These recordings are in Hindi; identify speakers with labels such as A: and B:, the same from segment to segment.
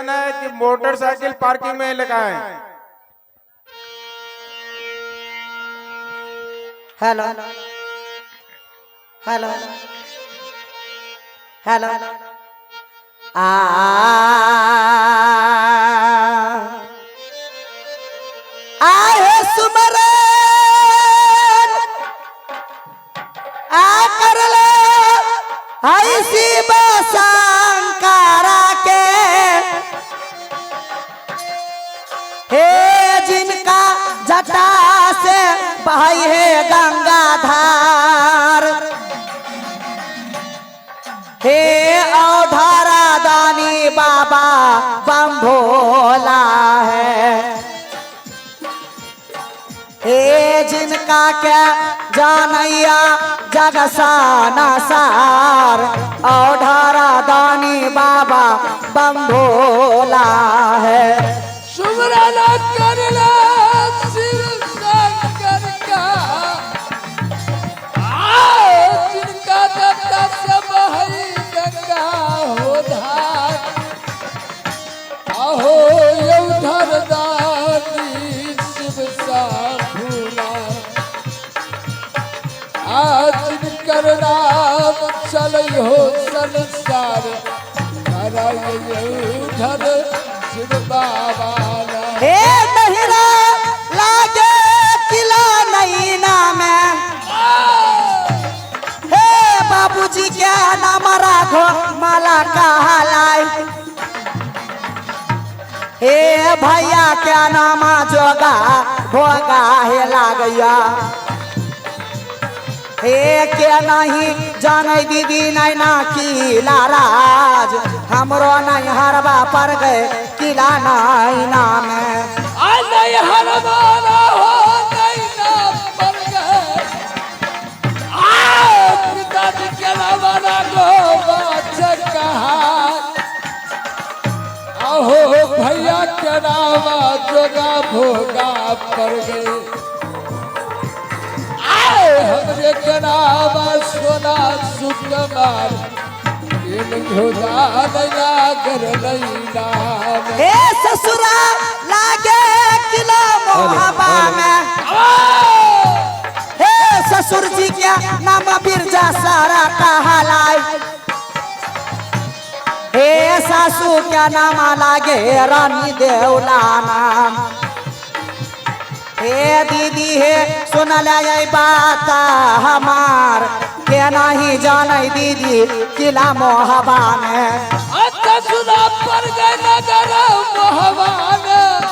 A: है कि मोटरसाइकिल पार्किंग में लगाएं।
B: हेलो हेलो हेलो आ आए सुमरन आ कर ले ऐसी बसंकारा के हे जिनका जटा से बही है गंगाधार हे औधारा दानी बाबा बम भोला है हे जिनका क्या जानैया जगसाना सार औधारा दानी बाबा बम भोला है।
C: सुमरन करला शिव शंकर का जिनका दत्ता सब है गंगा हो धार आहो यौधर दानी शिव सा भूला आज जिनकर नाम चल हो संसार यौधर शिव बाबा
B: हे नहिरा लागे किला नहीं नाम हे बाबूजी क्या नाम राघो माला कहलाई हे भैया क्या नाम जोगा भोगा हे लागैया हे के नहीं जाने दीदी नहीं ना किला राज हमरो नहीं हरबा पर गए किला नहीं नाम
C: नहीं हरबाना हो नहीं नाम पर गए पिताजी के नामाना को बात कहा आहो भैया के नामा जोगा भोगा पर गए हमरे के नामा सोना सुकुमार
B: हे ससुरा लागे किला मोहबा में हे ससुर जी क्या नाम बिरजा सारा कहलाई हे सासू क्या नाम लागे रानी देवला नाम हे दीदी हे सुन ले बात हमार के नहीं जाने दीदी किला मोहबा में
C: अच्छा सुना पर गए नगर मोहबा में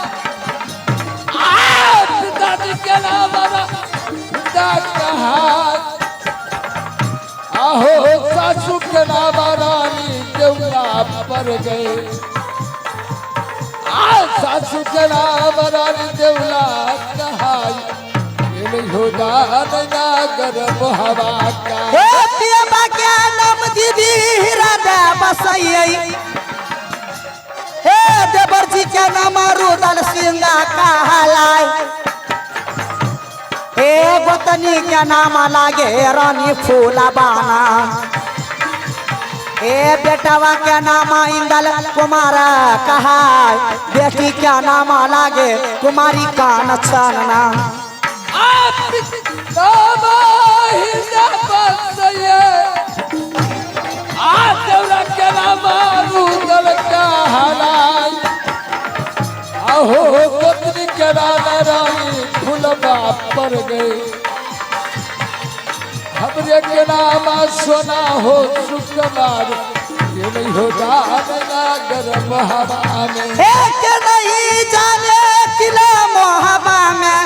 C: पिताजी के नाम कहा आहो सासू के नाम रानी देवला पर गए सासू के नाम रानी देवला कहा नगर मोहबा का
B: हे पियबा क्या नाम दीदी हृदय बसैयै हे देवर जी के नाम रुदल सिंगा कहलाई हे गोतनी के नाम लागे रानी फूलबाना हे बेटवा के नाम इंदल कुमार कहाय बेटी के नाम लागे कुमारी कान छनना
C: आहो पत्नी के रानी फूलबा पर गए हमरे के नाम सोना हो सुकुमार ये नहीं हो नगर मोहबा में
B: हे के नहीं जाने किला मोहबा में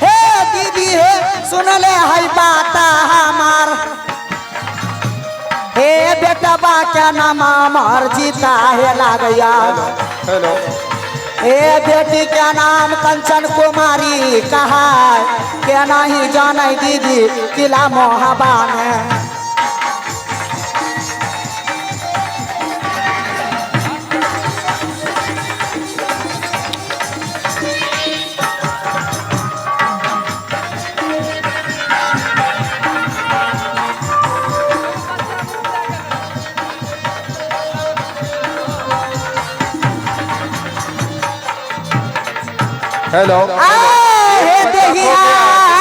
B: हे दीदी हे सुन ले है बात हमार हे बेटा बा क्या नाम अमर जीता है लागया
A: हेलो
B: हे बेटी क्या नाम कंचन कुमारी कहा क्या नहीं जाने दीदी किला मोहबा में
A: हेलो।
B: हे दहिया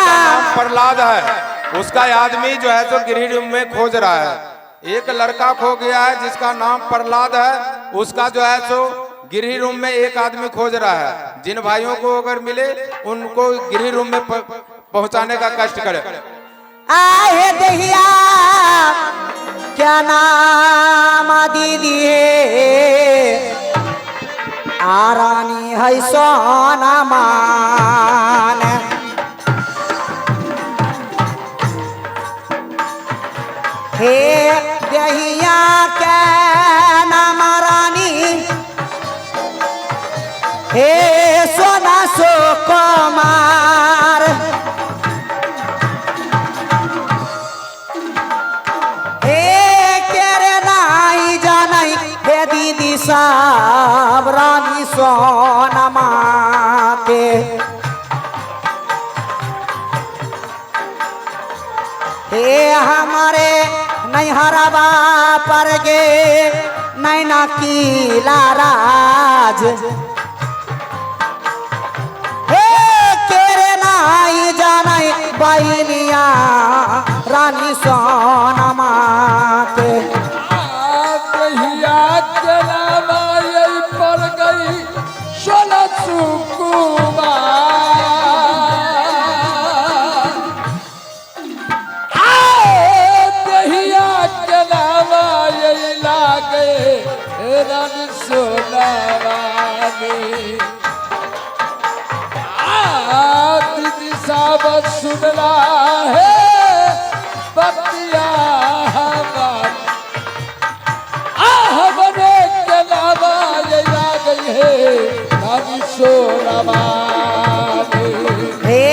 A: नाम प्रहलाद है, उसका आदमी जो है तो गिरिह रूम में खोज रहा है। एक लड़का खो गया है जिसका नाम प्रहलाद है, उसका जो है सो गिरिह रूम में एक आदमी खोज रहा है। जिन भाइयों को अगर मिले उनको गिरिह रूम में पहुंचाने का कष्ट करे।
B: हे दहिया क्या नाम दीदी आरानी है सोना मान। हे दहिया क्या नाम रानी हे सोना सो कुमार। हे केरे नाई जानई हे दीदी सब रानी सोना माते। हे हमारे नैहरवा पर गे नैना की लाराज। हे केरे नाई जानई बहनिया रानी सोना माते।
C: दहिया जलावा यही पर गई सोना सुकुमार। दहिया जलावा यही लागे रानी सोनावानी। दीदी साहब सुनला है बतिया हमार। हमने जलावा ये आ गई है रानी सोनावानी।
B: हे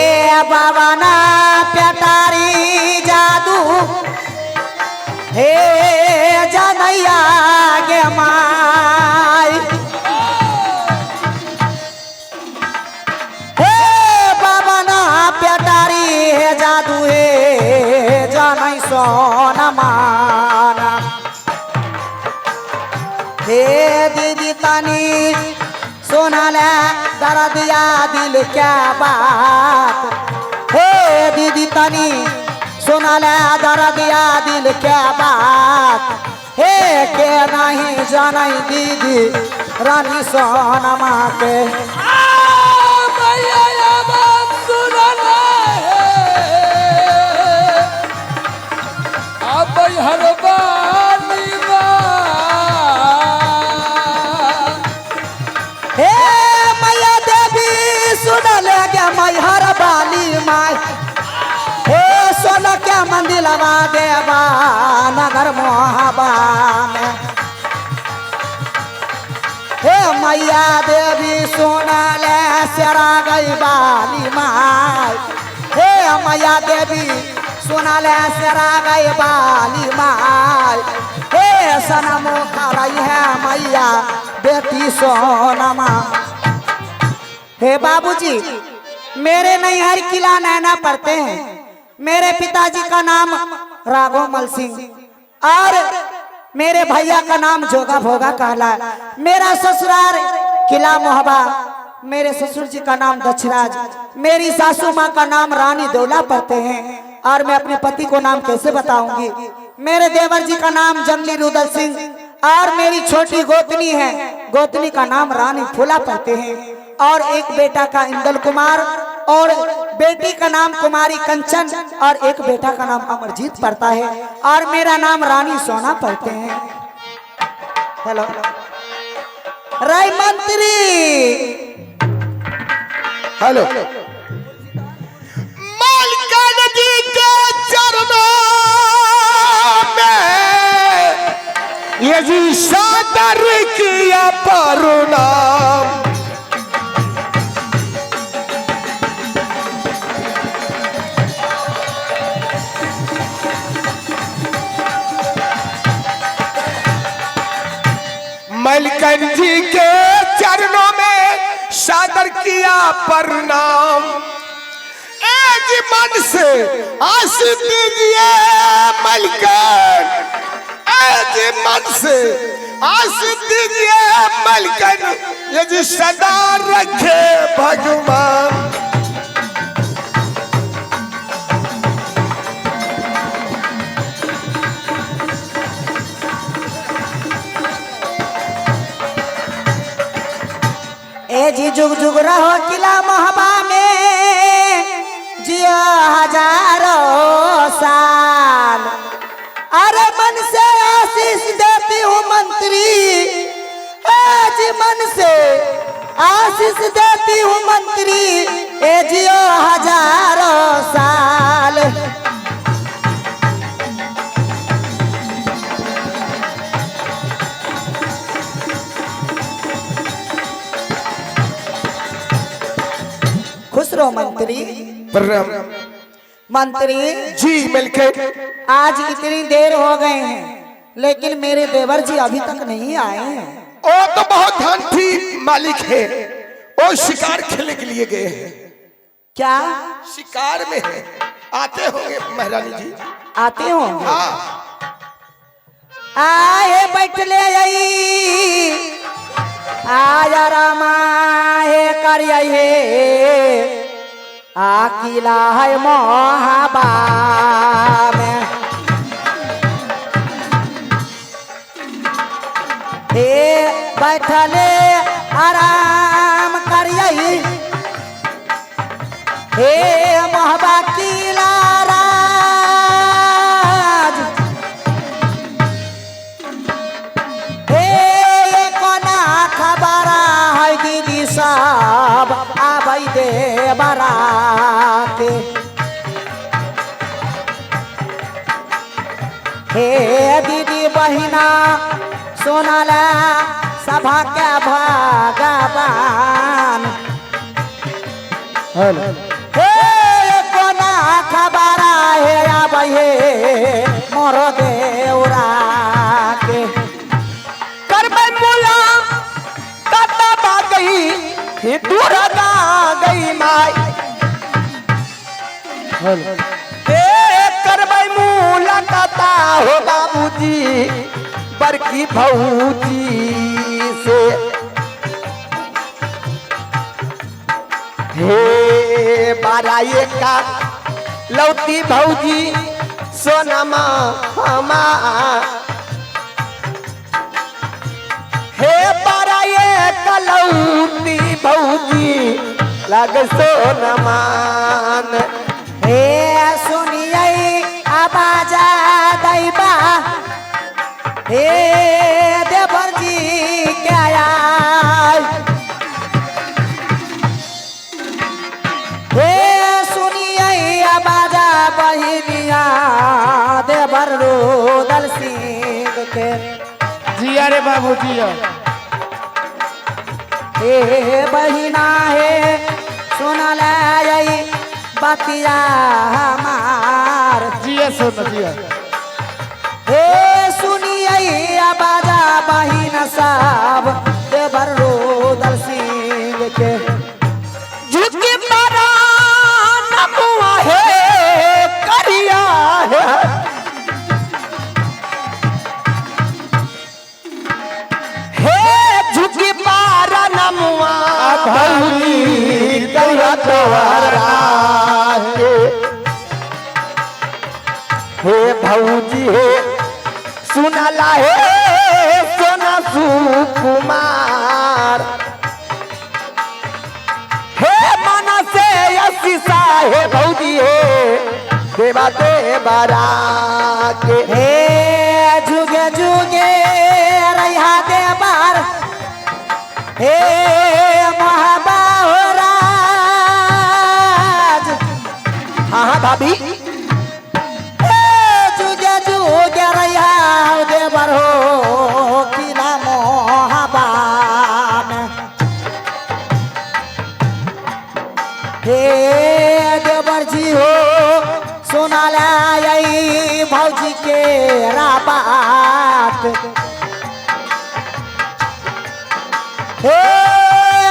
B: बाबा ना प्यारी जादू हे जनैया गे माई। हे बाबा ना प्यारी हे जादू हे जनै सोना माना। हे दीदी तनी सुनाले दर्दिया दिल क्या बात। हे दीदी तनी सुनाले दर्दिया दिल क्या बात। हे के नहीं जानै दीदी रानी सोनमा के।
C: भैया बात सुनला अब हर बानी
B: हे मैया देवी सुन ले गे मैहर बाली माई। हे सोना क्या मंदिर लगा देवा नगर मोहबा में। हे मैया देवी सुन ले सेरा गई बाली माई। हे मैया देवी सुन ले सेरा गई बाली माई। हे सनमो करई है मैया बेटी सोनमा। हे बाबूजी मेरे नैहर किला नैना पढ़ते हैं। मेरे पिताजी का नाम राघव मल सिंह और मेरे भैया का नाम जोगा भोगा कहला है। मेरा ससुराल किला मोहबा। मेरे ससुर जी का नाम दक्षराज। मेरी सासू माँ का नाम रानी दौला पढ़ते हैं। और मैं अपने पति को नाम कैसे बताऊंगी। मेरे देवर जी का नाम जंगली रुदल सिंह और मेरी छोटी गोतनी है, गोतनी का नाम रानी फूला पढ़ते हैं। और एक बेटा का इंदल कुमार और बेटी का नाम कुमारी कंचन और एक बेटा का नाम अमरजीत पढ़ता है। और मेरा नाम रानी सोना पढ़ते हैं। हेलो राय मंत्री
A: हेलो।
D: मालकन जी के चरणों में ये जी सादर किया प्रणाम। मलकन जी के चरणों में सादर किया प्रणाम। एक मन से आस दीजिए मलकन, एक मन से आस दीजिए मलकन ये जी सदा रखे भगवान।
B: ए जी जुग जुग रहो किला मोहबा में, जियो हजारों साल। अरे मन से आशीष देती हूँ मंत्री, ए जी मन से आशीष देती हूँ मंत्री, ए जियो हजारों साल। खुश रहो मंत्री।
D: प्रणाम
B: मंत्री
D: जी। मिलके
B: आज इतनी देर हो गए हैं, लेकिन मेरे देवर जी अभी तक नहीं आए हैं।
D: वो तो बहुत धन मालिक है, वो शिकार खेलने के लिए गए हैं।
B: क्या
D: शिकार में है, आते होंगे महारानी जी।
B: आते होंगे?
D: हाँ
B: आए बैठले आई, आया रामा हे करिए, आकिला है मोहबा में। हे बैठले आराम करिए, हे मोहबा किला राज। हे कोना खबरा है दीदी सब आबै दे बारात। हे दीदी बहिना सोनाला सभा के भगवान। हे कोना खबरा हे आबै हे मोर देउरा के।
D: करबै मुला कता बागई ही दूर गा गई माई। हे करबै मुला कता हो बाबूजी बड़की भौजी से। हे बाराए का लौती भौजी सोनमा हमार। हे बाराए का लौती भौजी लग सोनमान।
B: हे सुनिए आवाजा दैबा, हे देवर जी क्या आय। हे सुनिए आवाजा बहिनिया देवर रुदल सिंह के।
C: जिया रे बाबू जिया।
B: हे बहिना हे सुनला यही बतिया हमार।
C: जिया सुन जिया।
B: हे सुनिए आवाजा बहिन सब देवर रुदल सिंह के।
D: झुकी मारा नमुआ है करिया है। हे झुकी मारा नमुआ भौजी करिया द्वारा है। हे भौजी हे सुनला हे सोना सुकुमार। हे मन से असीसा हे भौजी हे देवा देवरा के।
B: हे जुगे जुगे रहा देवर, हे मोहबा हो राज।
D: हाँ हाँ भाभी।
B: हे जुगे जुगे रहा देवर हो किला मोहबा में। हे देवर जी हो सुनाला यही भौजी के राबात। हे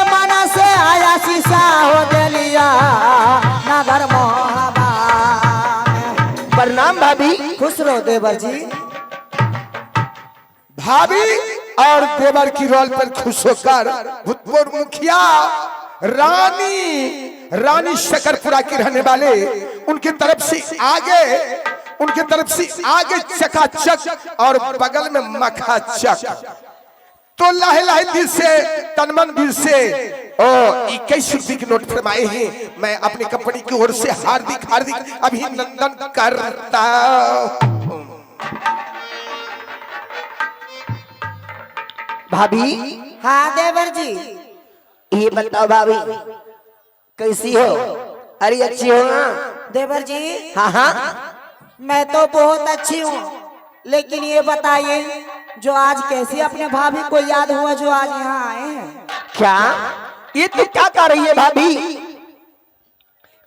B: मन से आया शीशा हो गलिया नगर मोहबा में।
D: प्रणाम भाभी।
B: खुश रहो देवर जी।
D: भाभी और देवर की रोल पर खुश होकर भूतपूर्व मुखिया रानी शकरपुरा की रहने वाले उनके तरफ से आगे चकाचक और बगल में मखाचक। तो लाहे लाहे दिल से तनमन दिल से 21 रुपये के नोट फरमाए हैं। मैं अपनी कंपनी की ओर से हार्दिक अभिनंदन करता हूं।
E: भाभी,
B: हाँ देवर जी,
E: ये बताओ भाभी कैसी हो? अरे अच्छी हो ना?
B: देवर जी
E: हाँ हाँ,
B: मैं तो बहुत अच्छी हूँ, लेकिन ये बताइए जो आज कैसी अपने भाभी को याद हुआ जो आज यहाँ आए हैं?
E: क्या ये तो क्या कर रही है भाभी?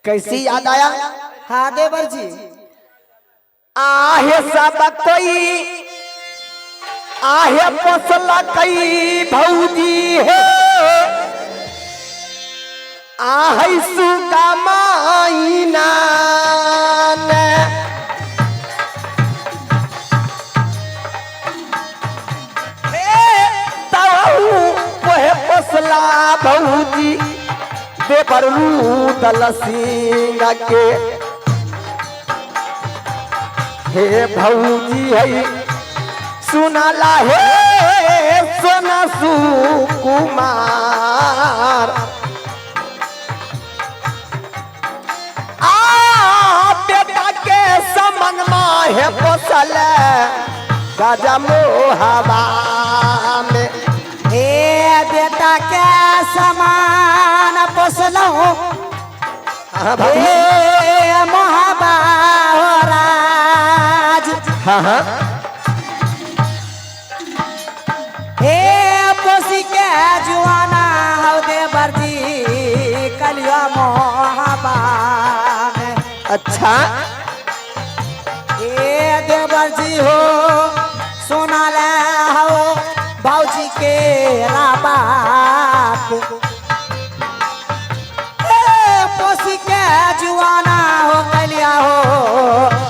E: कैसी याद आया?
B: हाँ देवर जी,
E: आहे सब कोई आहे पोसला कई भौजी है, आहे सुगा माईना ने पोसला भौजी दे बरू दल सिंह के। हे भौजी है सुनाला है सोना सुकुमार, बेटा के समन में है पोसल गाजा मोहबा में।
B: हे बेटा के समान पोसलो हे मोहबा हो राज।
E: हाँ हाँ,
B: हे पोसी के जुआना हो देवर जी कलिया मोहबा में।
E: अच्छा
B: हे देवर जी हो सोना ले हो भौजी के राबात। पोसी के जुआना हो कलिया हो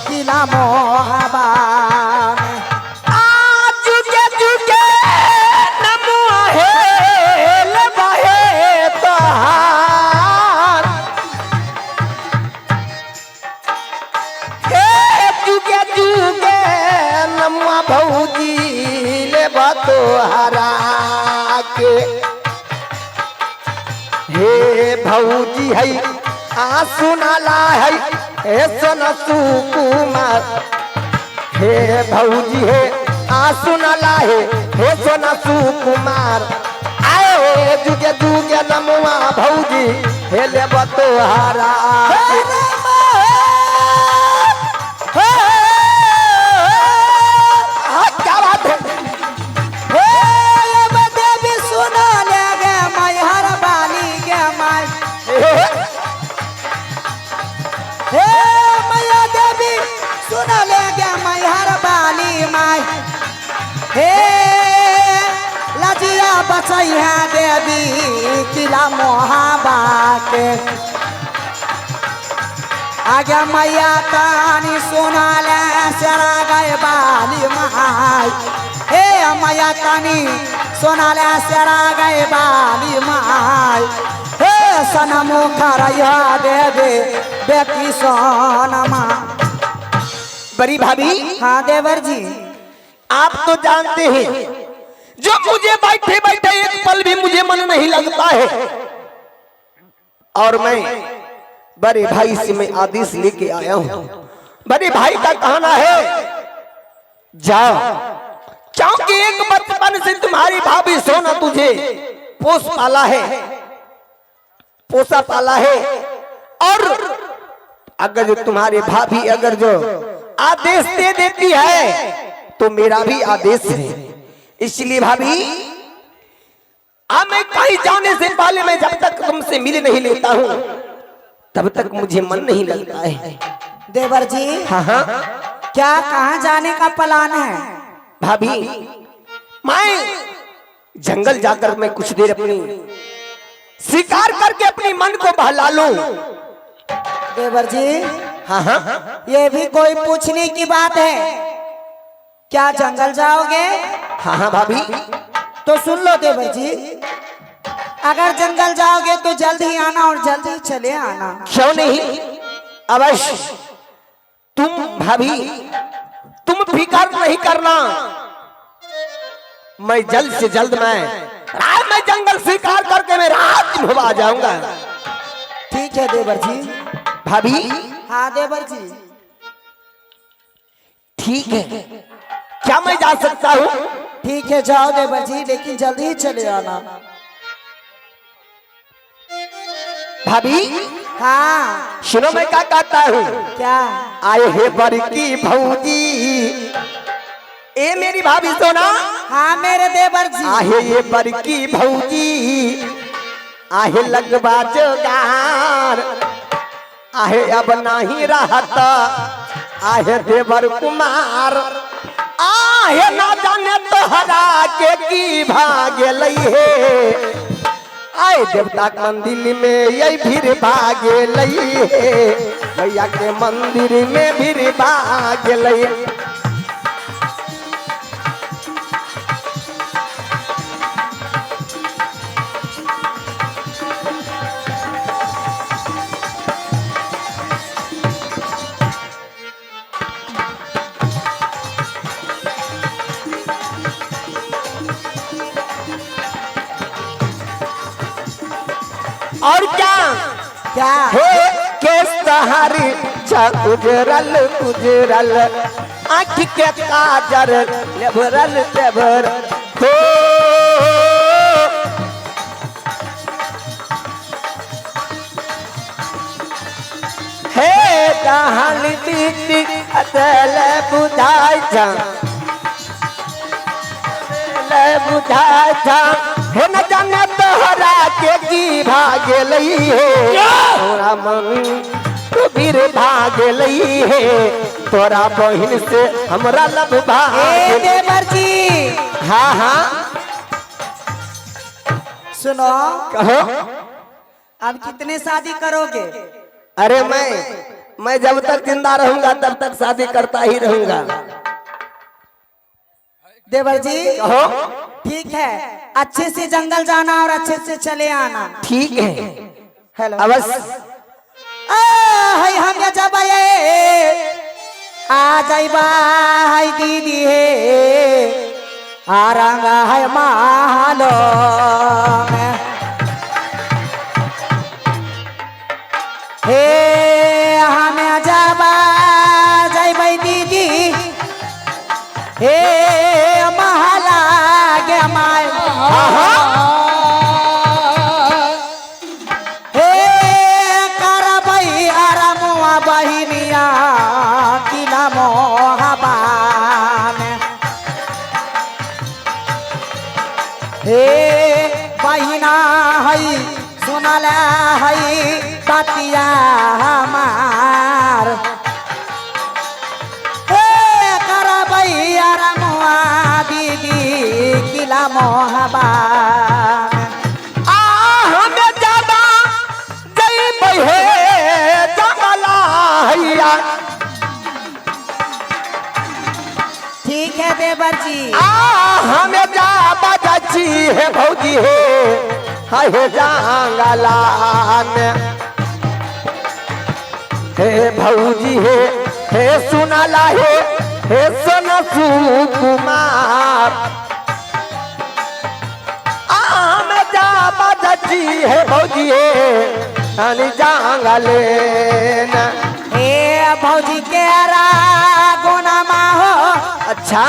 B: किला मोहबा में।
E: जुगे जुगे नमुआ है लबाहे तोहार, हे जुगे जुगे नमुआ भौजी ले बतोहरा के। हे भौजी है आ सुनाला है हे सोना सुकुमार। हे भौजी है आ सुनाला है हे सोना सुकुमार। आए जुगे जुगे नमुआ भौजी हे ले बतोहरा के। क्या बात है?
B: हे देवी सुना ले गे माई हर बाली गे माई। हे मैया देवी सुना ले गे माई हर बाली माई। हे लजिया बचई है देवी किला मोहबा के। आगे मैया तानी सुना ले सरा गए बाली माई। हे मैया तानी सोना ले सरा गए बाली माई। हे सनमो खरया देवे बेटी सोनमा।
E: बड़ी भाभी,
B: हाँ देवर जी,
E: आप तो जानते हैं जो मुझे बैठे बैठे एक पल भी मुझे मन नहीं लगता है, और मैं बड़े भाई से मैं आदेश लेके आया हूँ। बड़े भाई का कहना है जाओ, क्योंकि एक बचपन से तुम्हारी भाभी सोना तुझे पोसा पाला है, और अगर जो तुम्हारी भाभी अगर जो आदेश दे देती है तो मेरा भी आदेश है। इसलिए भाभी मैं कहीं जाने से पहले मैं जब तक तुमसे मिल नहीं लेता हूँ तब तक मुझे मन नहीं लगता है।
B: देवर जी,
E: हाँ हाँ
B: क्या कहाँ जाने का प्लान है?
E: भाभी, मैं जंगल जाकर मैं कुछ देर अपनी शिकार करके अपनी मन को बहला लूं।
B: देवर जी,
E: हाँ हाँ,
B: ये भी कोई पूछने की बात है, क्या जंगल जाओगे?
E: हाँ हाँ भाभी,
B: तो सुन लो देवर जी, अगर जंगल जाओगे तो जल्द ही आना और जल्द ही चले आना।
E: क्यों नहीं, अवश्य। तुम भाभी, तुम फिक्र नहीं करना, मैं जल्द से जल्द मैं जंगल शिकार करके मैं रात में आ जाऊंगा।
B: ठीक है देवर जी।
E: भाभी,
B: हाँ देवर जी।
E: ठीक है, क्या मैं जा सकता हूँ?
B: ठीक है जाओ देवर जी, लेकिन जल्दी ही चले आना।
E: भाभी,
B: हाँ
E: सुनो मैं क्या कहता हूँ।
B: क्या?
E: आए हे बड़की भौजी, ए मेरी भाभी सोना।
B: हाँ मेरे देवर जी।
E: आहे ये बड़की भौजी, आहे लगवा जोगार, आहे अब नहीं रहता, आहे देवर कुमार, आहे ना जाने तोहरा के की भागे लई है, आए देवता के मंदिर में यही भीड़ भागे लई है, भैया के मंदिर में भीड़ भागे लई। और क्या
B: क्या?
E: हे के सहारी गुजरल गुजरल, आँख के काजर लेभरल लेभर हो, हे कहानी दीदी अतल बुझाई था, बुझाई था, हे न जाने तोहरा के की भागे लई है, तोरा मन तो बीर भागे लई है, तोरा बहिन से हमरा लब भागे।
B: देवर जी।
E: हाँ हाँ
B: सुनो,
E: कहो।
B: अब कितने शादी करोगे?
E: अरे मैं जब तक जिंदा रहूंगा तब तक शादी करता ही रहूंगा।
B: देवर जी
E: कहो।
B: ठीक है, अच्छे से जंगल जाना और अच्छे से चले आना।
E: ठीक है,
B: हेलो
E: अवश्य।
B: हम जब आ जाइबा है दीदी है, आ रंगा है मालो में, हे हम जब जाइबा दीदी हे महला गे माय, हे करबई आरामुआ बहिनिया किला मोहबा में, हे बहिना हई सुनल हई बतिया हमार, दीदी किला मोहबा
E: हमें ज्यादा जई है जंगला हैया।
B: ठीक है देवर जी।
E: हमें जा बजाची है भौजी है जंगला में, हे भौजी हे सुनला हे सोना सुकुमार, आम जा बजाची है भौजी है जंगले न,
B: हे भौजी के गुना हो।
E: अच्छा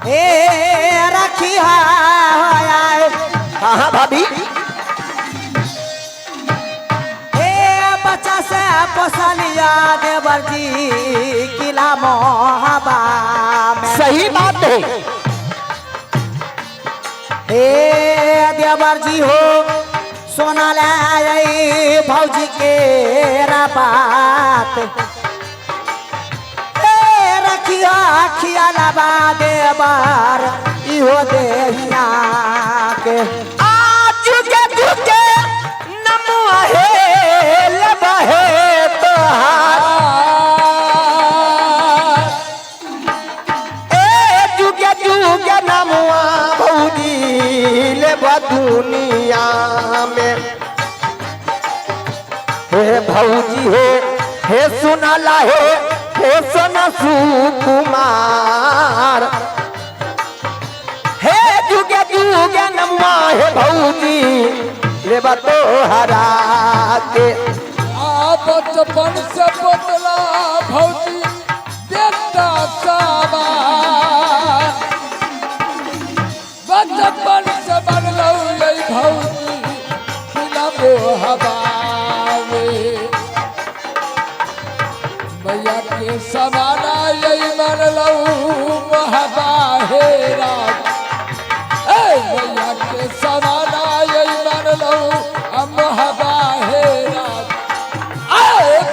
B: हे रखी
E: हाँ भाभी,
B: हे बच्चा से पोसलिया देवर जी किला मोहबा में।
E: सही बात है।
B: हे देवर जी हो सोना ले भौजी के बात, रखिया खियाला देवर इहो देहिया के,
E: आज के तुके नमुआ है लबा है तोहार, ए जुगे जुगे नमुआ भौजी दुनिया में। हे भौजी हे सुनाला हे सोना सुकुमार, हे जुगे जुगे नम्मा हे भौजी ले बतो हरा के।
C: बचपन से बदला भौजी देता सामान, बचपन से बनलो यही भौजी खिलाबो हवावे। मैया के समाना यही बनलो महबा हे राम, मैया के समाना यही बनलो महबा हे राम।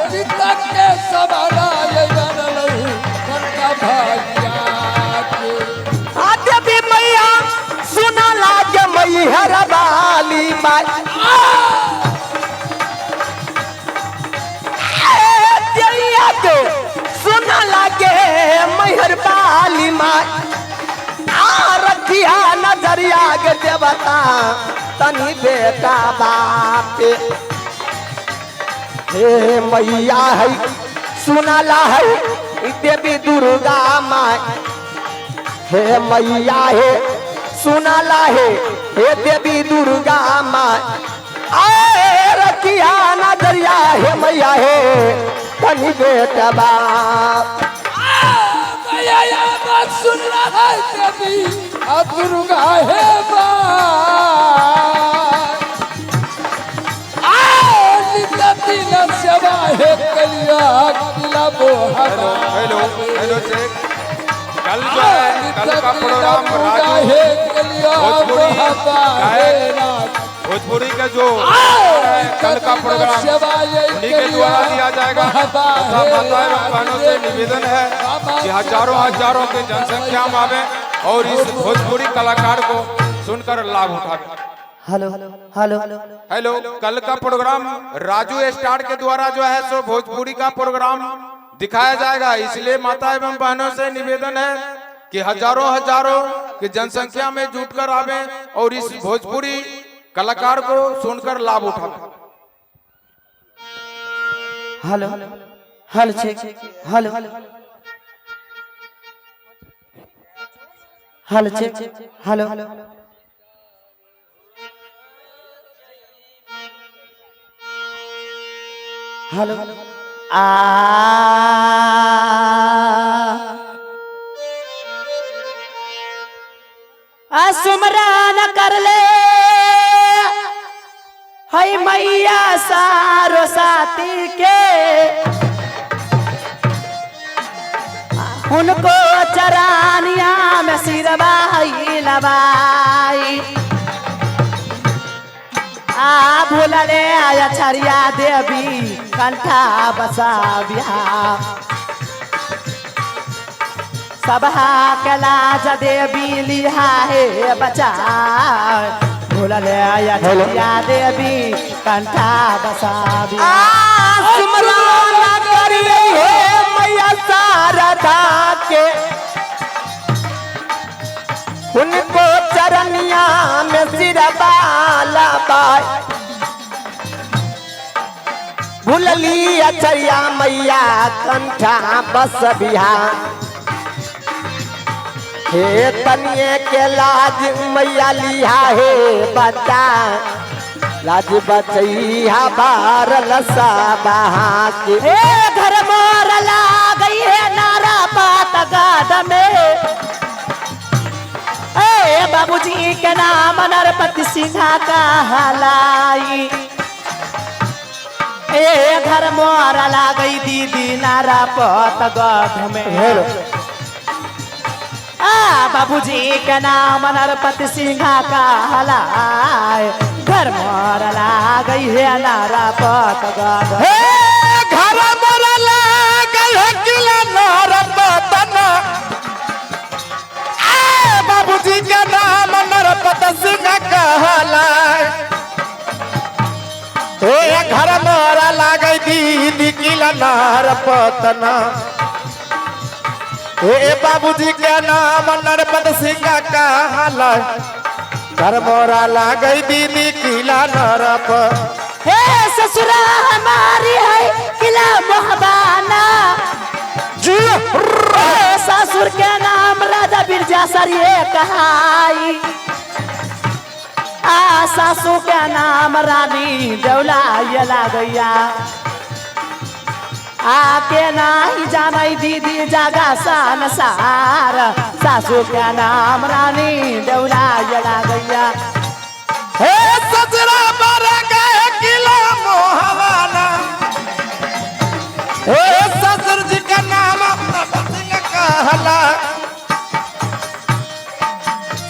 C: पिता के समाना यही बनलो कनका भैया के।
E: आते भी मैया सुना लागे मैहर वाली माई, सुना लागे मैहर वाली माई। रखिया नजरिया के देवता तनी बेटा बापे। हे मैया है सुनाला है देवी दुर्गा माई। हे मैया है सुनाला है हे देवी दुर्गा माई। आए रखिया नजरिया हे मैया है तनी बेटा बाप।
C: मैया बात सुन रहा है देवी दुर्गा है सेवा है कलिया खिलाबो
A: हेलो हेलो हेलो चेक। कल जो है कल का प्रोग्राम राजू भोजपुरी का जो कल का प्रोग्राम उन्हीं के द्वारा दिया जाएगा। तथा माताएं बहनों से निवेदन है कि हजारों हजारों की जनसंख्या में आवे और इस भोजपुरी कलाकार को सुनकर लाभ उठावे।
B: हेलो हेलो
A: हेलो कल का प्रोग्राम राजू स्टार के द्वारा जो है सो भोजपुरी का प्रोग्राम दिखाया जाएगा। इसलिए माता एवं बहनों से निवेदन है कि हजारों हजारों की जनसंख्या में जुटकर आवे और इस भोजपुरी कलाकार को सुनकर लाभ उठावे।
B: Hello hello check. Hello hello check. Hello hello सुमरान कर ले हई मैया सारो साथी के। उनको चरानिया में सिरबाई लबाई। भूलले आया छरिया देवी कंठा बसा बिहार। सभा कलाज देवी लिहा है बचा। भूलले आया छरिया देवी कंठा बसा बिहार।
E: सुमरान करिए हे मैया शारदा के। उनको चरनिया में सिरबाला बाई। भूलली अचरिया मैया कंठा बस बिहार। हे तनिए के लाज मैया लिहा है बच्चा। लाज बचैया बारल सा बहा के।
B: हे घर मोर ला गई है नारा पात गाद में। बाबूजी के नाम नरपति सिंहा का हलाई। घर मोर ला गई दीदी नारा पात गाद में। बाबूजी के नाम नरपति सिंहा का हलाई। घर मोर ला गई है नारा पात गाद।
E: घर मोर ला गई है किला नरपतना। बाबूजी के नाम नरपति सिंह कहलाए। घर मोर ला गई दीदी किला नरपतना। बाबूजी के नाम नरपति सिंह कहलाए।
D: घर मोरा लागई दीदी किला नरप
B: हे ससुरा हमारी है किला मोहबाना ससुर के नाम राजा बिरजा सर ये कहाई सासू के नाम रानी दौला ये लागैया आके नाही जानाई दीदी जागा सान सार सासू के नाम रानी दौला ये लागैया
D: हे ससुरा मर गए किला मोहवाना हे ससुर जी का नाम कहला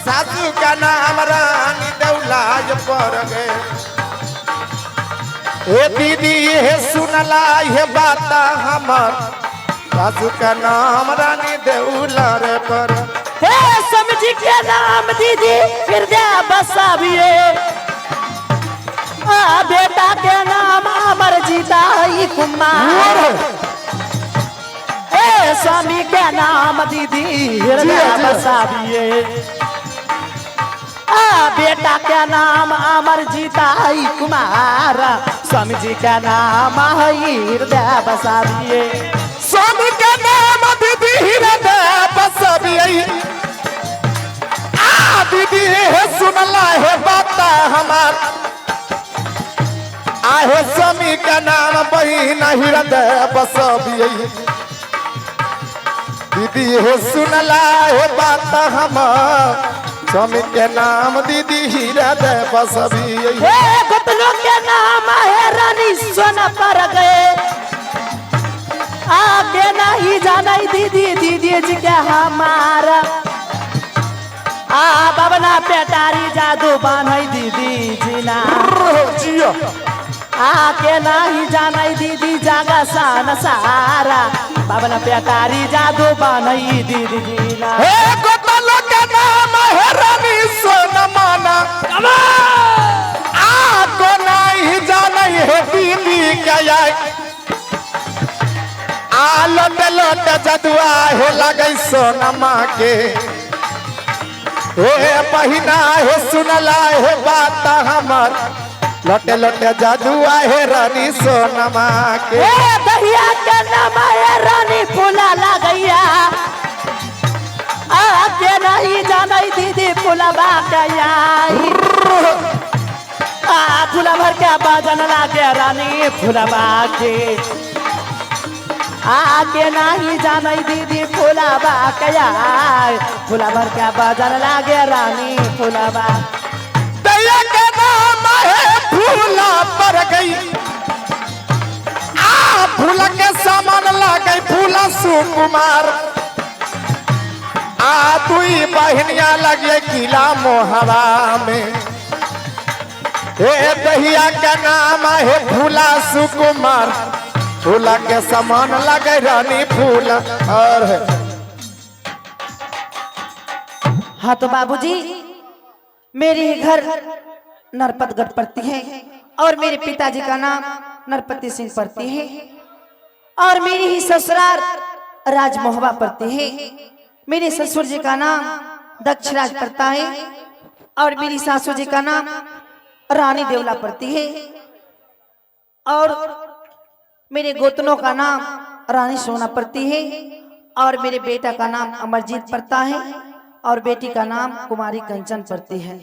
D: सासू का नाम रानी दौला पर गए हे दीदी हे सुनला हे बात हमर सासू का नाम रानी दौला पर
B: हे समझी के नाम दीदी हृदय बसाविए बेटा के नाम अमर जीता कुमार हे स्वामी के नाम दीदी हृदय बसाविए बेटा के नाम अमर जीता कुमार स्वामी जी का नाम हृदय बसाविए
D: स्वामी का नाम दीदी हृदय बसाविए दीदी हे सुनला हे बात हमार आहे स्वामी का नाम बहिन हृदय बसाविए दीदी हे सुनला हे बात हमार स्वामी के नाम दीदी हृदय बसाविए
B: हे घुटनों के नाम है रानी सोना पर गए आगे नहीं जाना दीदी दीदी जी के हमारा बबना पेटारी जादू बान्हई दीदी जीना आके नहीं जाना दीदी जागा सान सारा बबना पेटारी जादू बान्हई दीदी जीना
D: हे गोपालो के नाम है रानी सोना माना आपको नहीं जाना है दीदी क्या लोटे लोटे जदुआ है लगे सोना माँ के हे बहिना हे सुनला हे बात हमर लोटे लोटे जादुआ है रानी सोनमा के
B: दहिया के नाम है रानी फूला लगैया आके नहीं जाना दीदी फूलबा गया फूला भर के बाजन लागे रानी फूलबा के आके नहीं जाना दीदी फूलबा गया फूला भर के बाजन लागे रानी फूलबा
D: दया के नाम है फूला पर गई फूल के सामान लागे फूला सुकुमार दुई बहनिया लगे किला मोहवा में हे दहिया के नाम है फूला सुकुमार फूला के सामान लगे रानी फूल और
B: हाँ तो बाबूजी मेरे घर नरपतगढ़ पड़ती है और मेरे पिताजी का नाम नरपति सिंह पड़ती है और मेरी ही ससुराल राजमोहबा पड़ती है। मेरे ससुर जी का नाम दक्षराज पड़ता है और मेरी सासू जी का नाम रानी देवला पड़ती है और मेरे गोतनों का नाम रानी सोना पड़ती है और मेरे बेटा का नाम अमरजीत पड़ता है और बेटी का नाम कुमारी कंचन पड़ती है।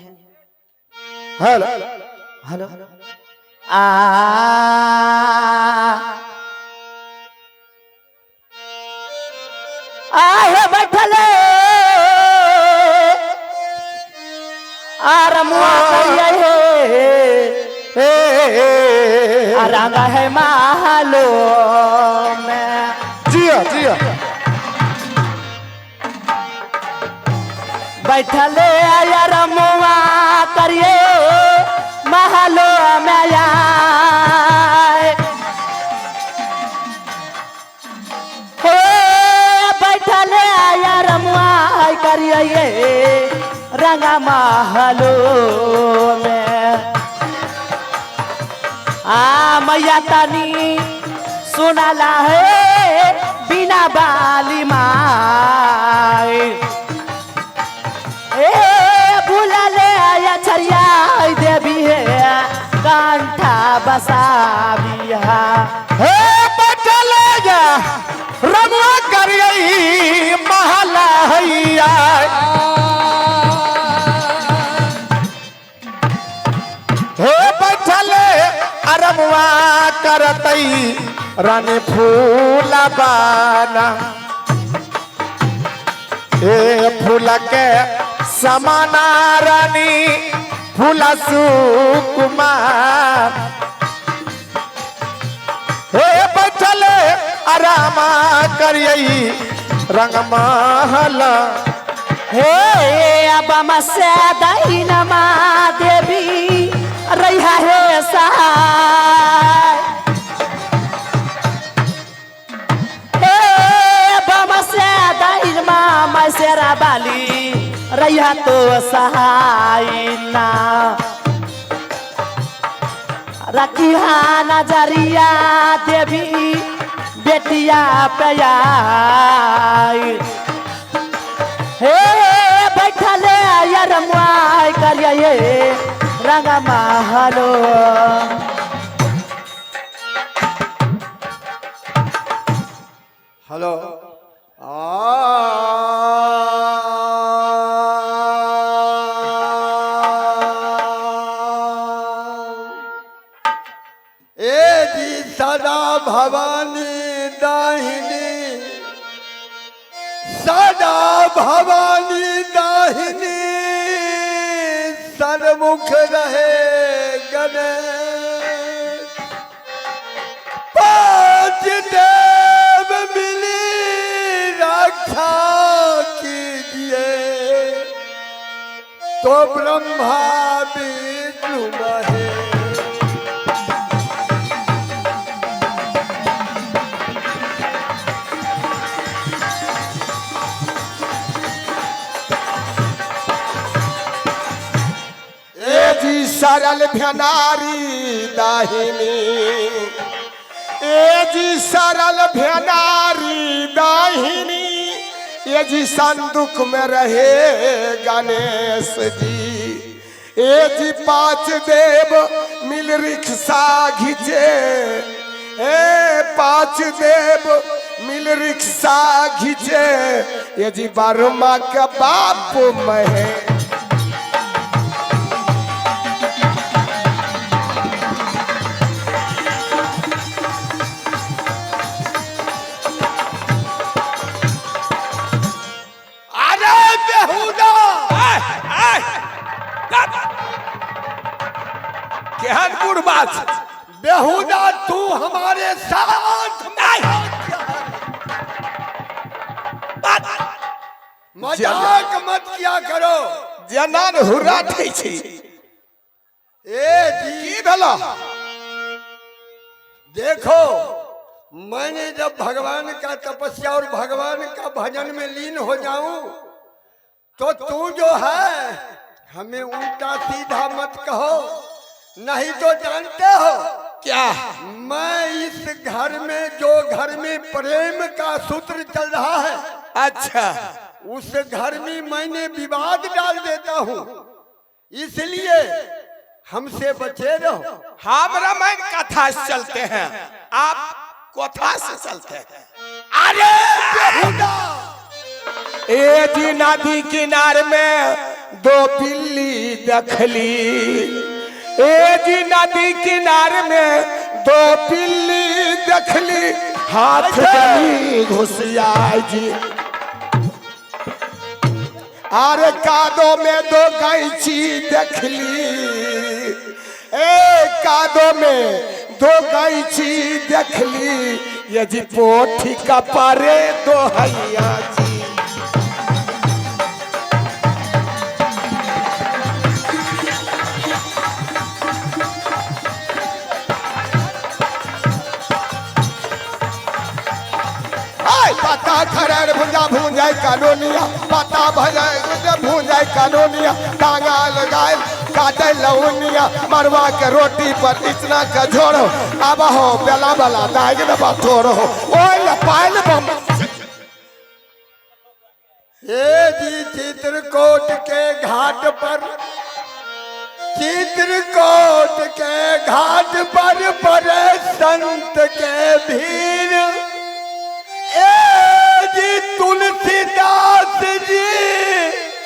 D: हेलो
B: हेलो आहे बैठले आरमुआ रंगा है महलो में
D: जिया जिया
B: बैठले आरमुआ करिए महलो में बैठले आरमुआ करिए रंगा महलो में मैया तनी सुनाला है बिना बाली माई भूला ले या छरिया देवी है कंठा बसाबिया
D: हे बैठल जा रमुआ करियई महला हैया हे बैठल अरमुआ करतई रानी फूला बाना ए फूल के समाना रानी फूला सुकुमार हे बैठल आरामा करियई रंग महला
B: हे अब मसे दहिनमा देवी रैहा हे सहाय हे अब मसे दहिनमा मैसेरा बाली रैहा तो सहाय ना रखिया नजरिया देवी बेटिया प्याई हे बैठले यरमुआई करिए रंग महलो
D: हेलो
F: ए जी सदा भवानी दाहिनी सदा भवानी दाहिनी सरमुख रहे गणेश पांच देव मिली रक्षा कीजिए तो ब्रह्मा विष्णु महेश
D: सरल भ्यनारी दाहिनी ए जी सरल भ्यनारी दाहिनी ये जी संदुख में रहे गणेश जी ए जी पांच देव मिल रिक्शा घिचे ए पांच देव मिल रिक्शा घिचे ये जी बर्मा के बाप महे
F: बेहुदा तू हमारे साथ मजाक मत किया करो
D: जनन हुराठै छी
F: ए जी भला देखो मैंने जब भगवान का तपस्या और भगवान का भजन में लीन हो जाऊं तो तू जो है हमें उल्टा सीधा मत कहो नहीं तो जानते हो
D: क्या
F: मैं इस घर में जो घर में प्रेम का सूत्र चल रहा है
D: अच्छा
F: उस घर में मैंने विवाद डाल देता हूँ इसलिए हमसे बचे रहो
D: हम रामायण कथा से चलते हैं आप कथा से चलते हैं अरे बेहुदा ए जी नदी किनारे में दो बिल्ली दखली ए जी नदी किनारे में दो बिल्ली दखली हाथ गली घुसिया जी अरे कादो में दो गैची देखली ए कादो में दो गैची देखली ये जी पोठी का पारे दो हैया जी पता खरर भुंजा भूंजाई कानूनिया पता भजाए भूंजाई कानूनिया टांगा लगाए काटे लौनिया मरवा के रोटी पर इतना का झोड़ो अब हो बेला बेला दाग दबा थोड़ो ओए पायल बम
F: ये जी चित्रकूट के घाट पर चित्रकूट के घाट पर पड़े संत के भीड़। ए जी तुलसीदास जी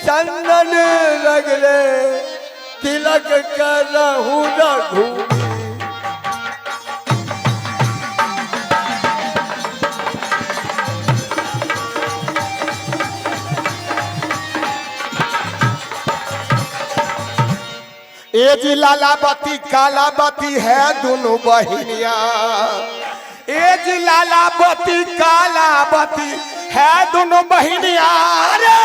F: चंदन रगड़े तिलक करहु रघुवीर।
D: ए जी लालावती कालावती है दोनों बहिनिया। ए जी लालावती कालावती है दोनों बहिनिया। अरे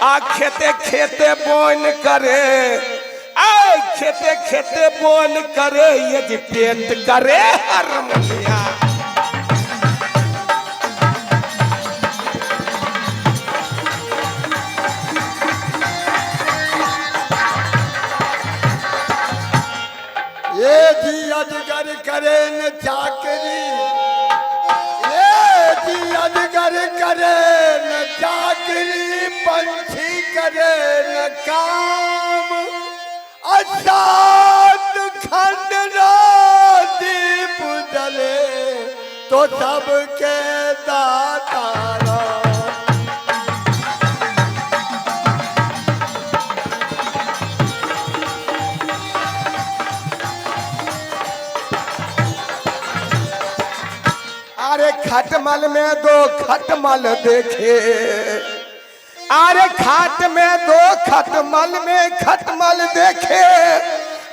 D: आ खेते खेते बोन करे, आ खेते खेते बोन करे, ये जी पेंट करे हारमोनिया।
F: ये जी अजगर करे न चाकरी, ये जी अजगर करे न चाकरी, पंछी करे न काम। असात खंड दीप जले तो सबके दातारा।
D: अरे खटमल में दो खटमल देखे, अरे खाट में दो खटमल में खटमल देखे,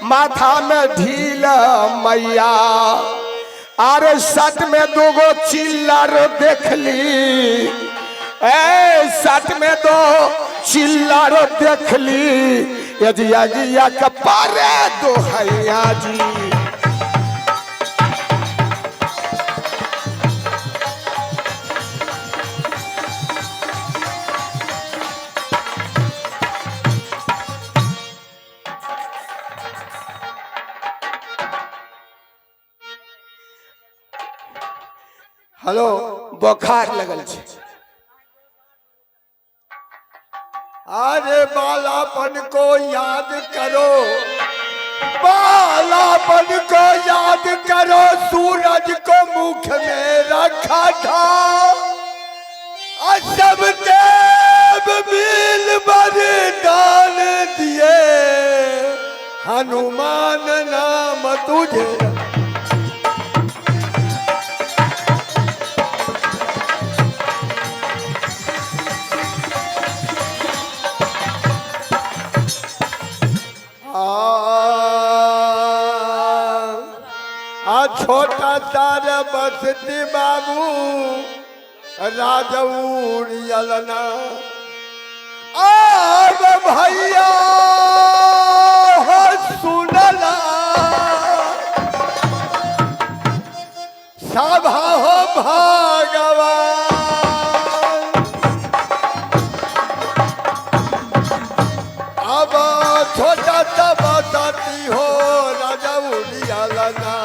D: माथा में ढील मैया। अरे सट में दो गो चिल्लर देख ली, ए सट में दो चिल्लर देख ली, यजिया गिया कपारे दो हैया जी।
F: हेलो
D: बुखार लगल छे।
F: अरे बालापन को याद करो, बालापन को याद करो, सूरज को मुख में रखा था। सब देव मिल वरदान दिए, हनुमान नाम तुझे। छोटा सारा बसती बाबू राजौरियलना। अब भैया हो सुनला, सभा हो भगवान। अब छोटा सा बसती हो राजौरियलना।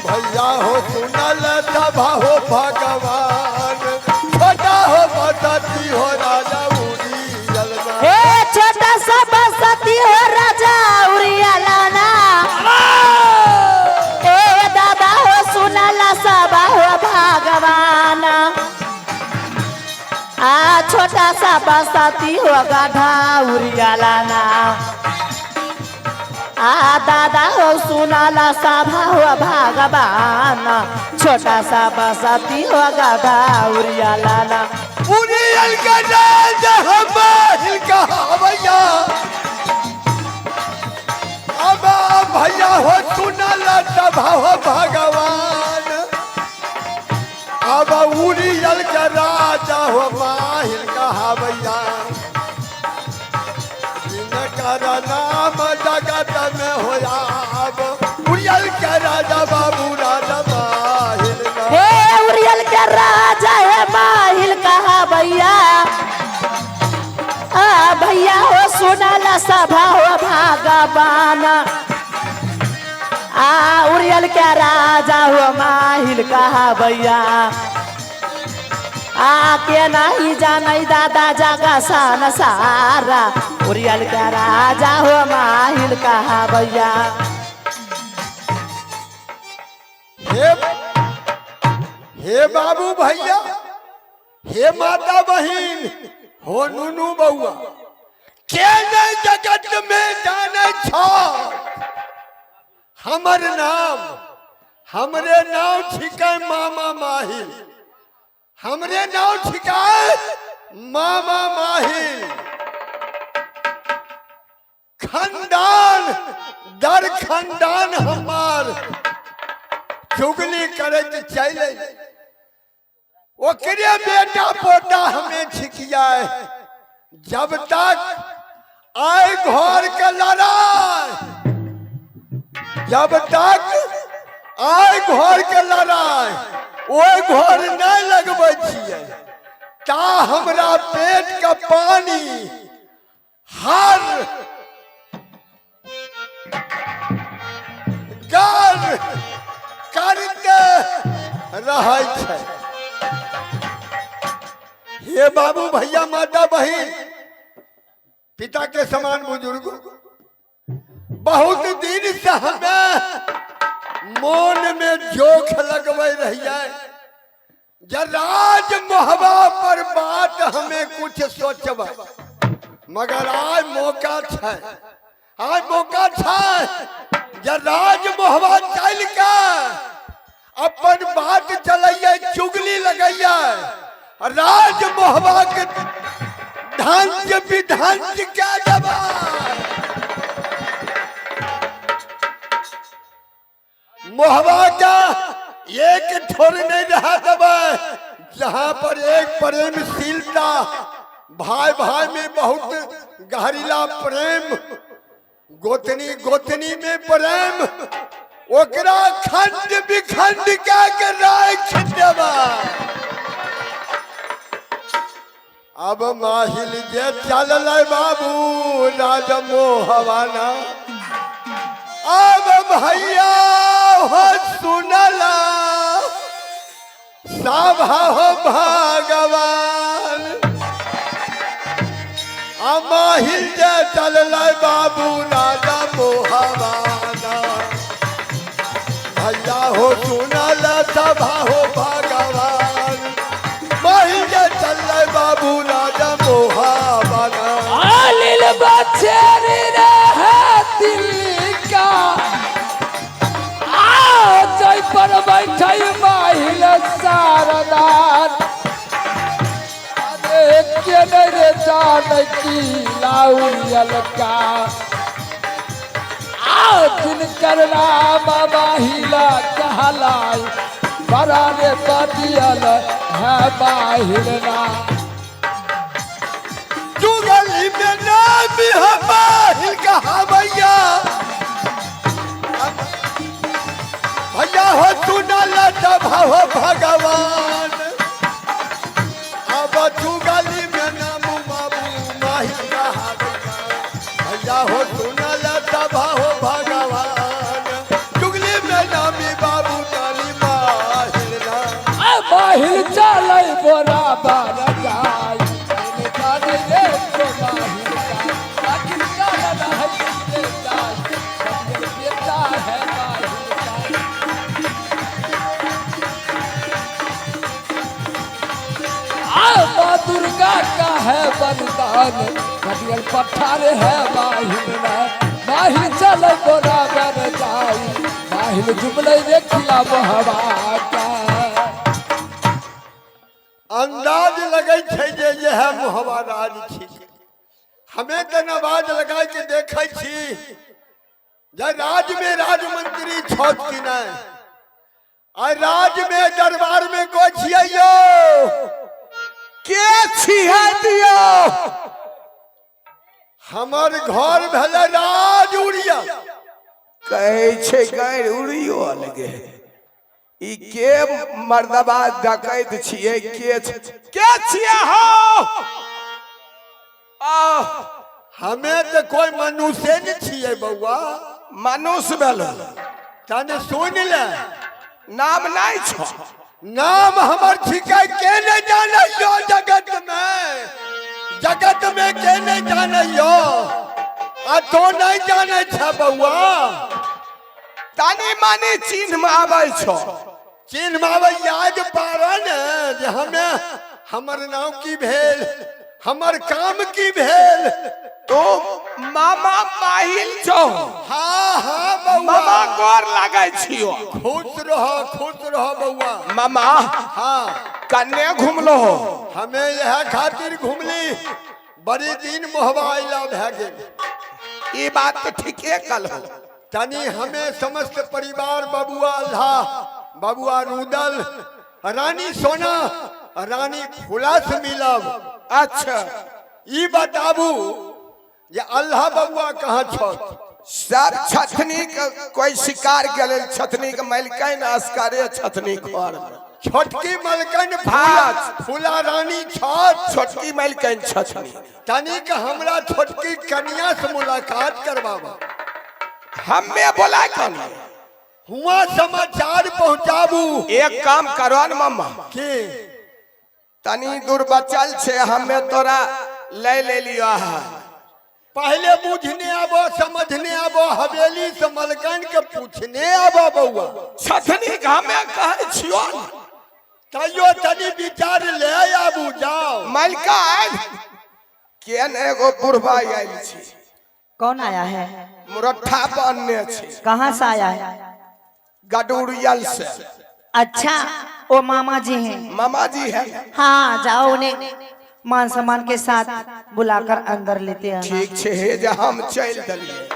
F: भैया हो सुनल सभा हो भगवान, छोटा हो बसती हो राजा उड़ियलना।
B: हे छोटा सा बसती हो राजा उड़ियलना। ए दादा हो सुनला सभा हो भगवान। आ छोटा सा बसती हो गधा उड़ियलना। आ दादा हो सुनाला सभा हो भगवान। छोटा सा बसती हो गधा उड़ियलना।
F: उड़ियल का राजा हमारी कहावैया। अब भैया हो सुनल सभा हो भगवान। अब उड़ियल का राजा हो माहिल कहावैया। कर नाम जगत में होया, अब उड़ियल के राजा बाबू राजा माहिल।
B: हे उड़ियल के राजा है माहिल कहा भैया। भैया हो सुनाला सभा हो भगवान। उड़ियल के राजा हो माहिल कहा भैया। आके नहीं जाने दादा जगा सन सारा उरियल का राजा हो माहिल कहा भैया।
F: हे बाबू भैया, हे माता बहन, हो नुनू बउआ, के नहीं जगत में जाने छो हमर नाम, हमरे नाम छिकै मामा माहिल, हमरे नाम छिकै मामा माहिल। खानदान दर खानदान हमार चुगली करत चले, ओकरे बेटा पोता हमें छिकिया। जब तक आए घर के लड़ाई, जब तक आए घर के लड़ाई ओ घर नहीं लगबै छियै ता हमरा पेट का पानी हर गर करते रहै छै। हे बाबू भैया माता बहन, पिता के समान बुजुर्ग, बहुत दिन से हमें मन में जोख लगवे रहिए जब राज मोहबा पर बात हमें कुछ सोचबा, मगर आज मौका है, आज मौका है जब राज मोहबा चल के अपन बात चलिए, चुगली लगाइए, राज मोहबा के धांज विधांज क्या दबा। मोहबा का एक ठोर नहीं रहा दबा, जहाँ पर एक प्रेमशीलता, भाई भाई में बहुत गहरीला प्रेम, गोतनी गोतनी में प्रेम, ओकरा खंड विखंड क्या कर राख देबा। अब माहिल जे चल बाबू राज मोहवाना, अब भैया हो सुनला सभा हो भगवान। माहिल जे चल बाबू राजा मोहवाना, भैया हो सुनला सभा हो भगवान। माहिल जे चल बाबू राजा मोहवाना,
C: आलिल बचेरी रहे दिल्ली का, जय पर बैठे माहिल सारदार। अरे के रे जान की लाउल का, जिनकर नाम माहिला कहलाई, बड़ा रे बदियल है माहिल ना।
F: जुगली में नाम है माहिल कहा भैया, भैया हो सुनला सभा हो भगवान। अब जुगली में नाम बाबू माहिल कहा भैया, भैया हो सुनला सभा हो भगवान। जुगली में नाम बाबू काली माहिल ना,
C: माहिल चल बोरा बार जाय, काली रे तो माहिल का, आखिर चल रहा है जाय, बेटा है माहिल का। माँ दुर्गा का है वरदान, कदियल पत्थर है माहिल ना। माहिल चल बोरा बार जाय, माहिल जुमले देखिया मोहबा का।
F: अंदाज लगे छे जे यह मोहबा राज छी। हमें तो नवाज लगा के देखे छी जे राज में राजमंत्री छोट की नहीं, आ राज में दरबार में को छियै यो
D: के छिया दियो।
F: हमर घर भेले राज उड़िया,
D: कहै छै गैर उड़ियो अलगे। ई के मर्दबा डकैत छियै, के छियै हो।
F: हमें तो कोई मनुष्य नहीं छियै बउआ,
D: मनुष्य भेल,
F: तने सुन ले
D: नाम नहीं छो।
F: नाम हमर छिकै के नहीं जाने यो जगत में के नहीं जाने यो आ तो नहीं जाने छ बउआ
D: तानी मानी चिन्ह में आबै छो
F: चिन्ह में आबै याद पारन जे हमें हमर नाम की भेल हमर काम की भेल
D: तो मामा माहिल छो
F: हाँ हाँ बउआ
D: मामा गोर लागै छियो
F: खुश रह बउआ
D: मामा
F: हाँ
D: कन्ने घुमलो
F: हमें यह खातिर घूमली बड़ी दिन मोहबाइला भै गेल
D: ये बात तो ठीके कल हो
F: तनी हमें समस्त परिवार बबुआ अल्लाह बबुआ रुदल रानी सोना रानी फूला से मिलब
D: अच्छा
F: ई बताबू ये अल्लाह बबुआ कहाँ छो
D: सब छथनी के कोई शिकार गेल छथनी के मलकैन अस्कारे छथनी घर में
F: छोटकी मलकन
D: हाँ।
F: फूला रानी छत
D: छोटकी मलकैन छथनी
F: तनी के हमरा छोटकी कन्या से मुलाकात करवावा
D: हमें बोला कौन
F: हुआ समाचार पहुंचाबू
D: एक काम करो न मामा
F: के
D: तनी दूर बचल छे हमें तोरा ले लियो है
F: पहले बुझने आबो समझने आबो हवेली से मलकन के पूछने आबो बउआ
D: छथनी के हमें कहे छियो
F: तैयो तनी विचार ले आबू जाओ
D: मलकैन केन एगो बुढ़वा आइल छी
B: कौन आया है?
D: मुरठा बनने छी
B: कहाँ से आया है?
D: गडुरियल से
B: अच्छा वो मामा जी हैं।
D: मामा जी है
B: हाँ जाओ उन्हें मान सम्मान के साथ बुलाकर अंदर लेते हैं।
D: ठीक छे हे जे हम चल दलिए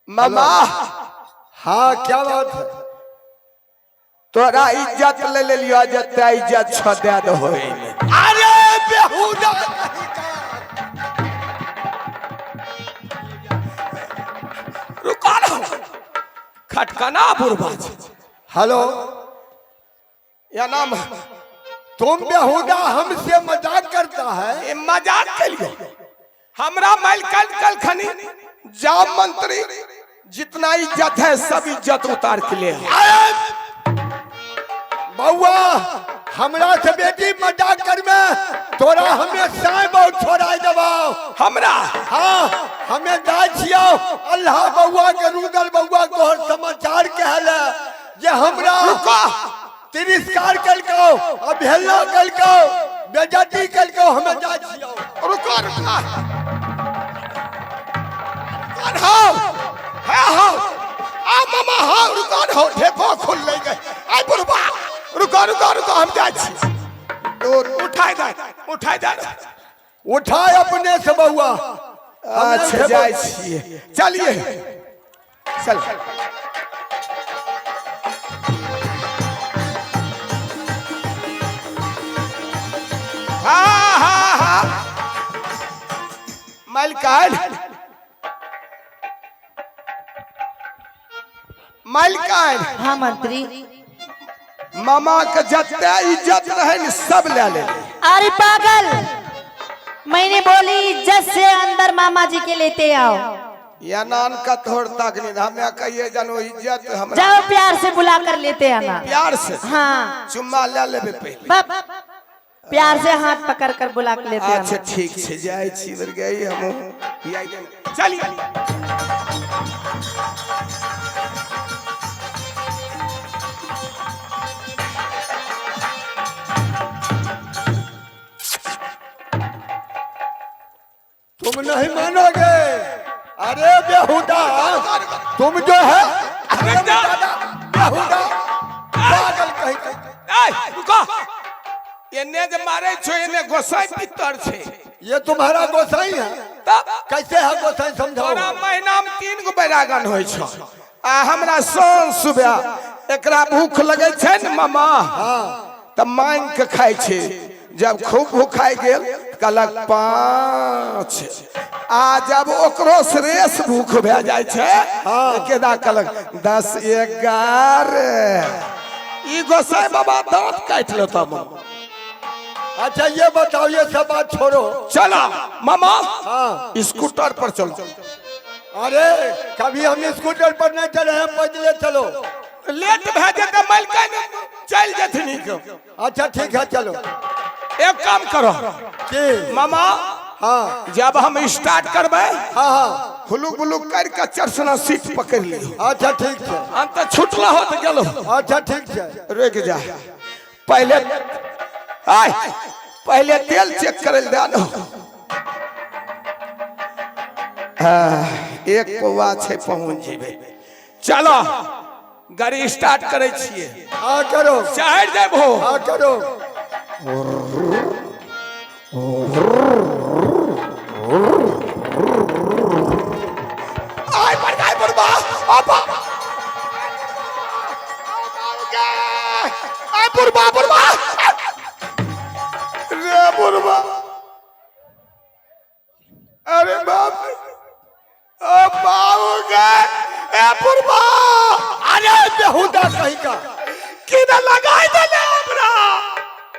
D: मामा
F: हाँ क्या बात है
D: तोरा इज्जत ले लियो जते इज्जत छ दे दो होई
F: अरे बेहुदा
D: रुका रहो खटकना बुढ़वा
F: हेलो
D: या नाम
F: तुम बेहुदा हमसे मजाक करता है
D: ये मजाक के लिए हमरा मलकन कल खनी जाम मंत्री जितना इज्जत है सब इज्जत उतार के ले
F: बउआ हमरा से बेटी मजाक कर में तोरा हमें साई बहुत छोड़ा दबाओ
D: हमरा
F: हाँ हमें जाय छियो अल्लाह बउआ के रुदल बउआ को हर समाचार कहले जे हमरा
D: रुका
F: तिरस्कार कलको अवहेलना कलको बेइज्जती कलको हमें जाय छियो
D: रुका रुका हाँ हाँ आ मामा हाँ रुका हो ढेको खुल ले गए आई बुढ़वा रुका रुका रुका हम जाय छी उठाई दे
F: उठाए अपने से बउआ
D: अच्छा जाय छी चलिए चल हाँ हाँ हाँ मलकैन
B: हाँ मंत्री
D: मामा के जते इज्जत रहे न सब ले ले
B: अरे पागल मैंने बोली इज्जत से अंदर मामा जी के लेते आओ।
D: या नान का थोड़ तक नहीं हमें कहिए जानो इज्जत हमरा
B: जाओ प्यार से बुला कर लेते आना।
D: प्यार से
B: हाँ
D: चुम्मा ले लेबे पहले
B: बाप प्यार से हाथ पकड़ कर बुला कर लेते
D: अच्छा
B: आना।
D: ठीक से जाय छी इधर गई हम चलिए
F: तुम नहीं मानोगे अरे बेहुदा तुम जो है बेहुदा पागल कहीं
D: रुको एने जे मारे छो एने गोसाई पितर छे
F: ये तुम्हारा गोसाई है
D: तब
F: कैसे है गोसाई समझाओ
D: तोरा महीना में 3 गो बैरागन होय छो आ हमरा सोन सुबह एकरा भूख लगे छे न मामा
F: हाँ
D: तब मांग के खाय छे जब खूब भूखाई गेल कहलक 5 आ जब ओकरो से रेस भूख भे जाय छे केदा कहलक 10 11 ई गोसाई बाबा दांत काट लेता
F: अच्छा ये बताओ, ये सब बात छोड़ो।
D: चला मामा
F: हाँ।
D: स्कूटर पर चलो।
F: अरे कभी हम स्कूटर पर नहीं चले हैं, पैदल चलो।
D: लेट भेजे तो मलका चल जथनी को।
F: अच्छा ठीक है चलो।
D: एक काम करो
F: जी
D: मामा,
F: हाँ
D: जब हम स्टार्ट करबे
F: हाँ हाँ।
D: हुलू गुलू करके चरसना सीट पकड़ लियो।
F: अच्छा ठीक है।
D: अंत छुटला हो तो चलो।
F: अच्छा ठीक है।
D: रुक जा, पहले पहले तेल चेक करल दे न। एक पौवा छे पहुंच जेबे। चलो गाड़ी स्टार्ट करे छिए।
F: हाँ करो।
D: चढ़ देबो।
F: हाँ करो।
D: आय पर गाय बुरबा आपा आय बुरबा बुरबा रे बुरबा। अरे बाप रे, ओ बाबू गए ए बुरबा।
F: अरे बेहुदा कहीं का
D: कि न लगाई दे ले हमरा।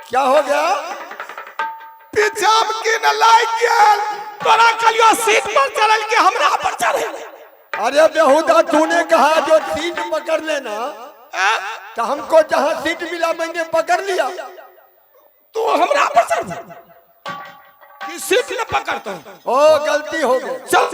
F: क्या हो गया?
D: पिछाम के न लाग गेल। तोरा कलियो सीट पर चढ़ल के हमरा पर चढ़े।
F: अरे बेहुदा तूने कहा जो सीट पकड़ लेना, तो हमको जहाँ सीट मिला मैंने पकड़ लिया।
D: तू हमरा पर चढ़ कि सीट न पकड़तो।
F: ओ गलती हो गई।
D: चल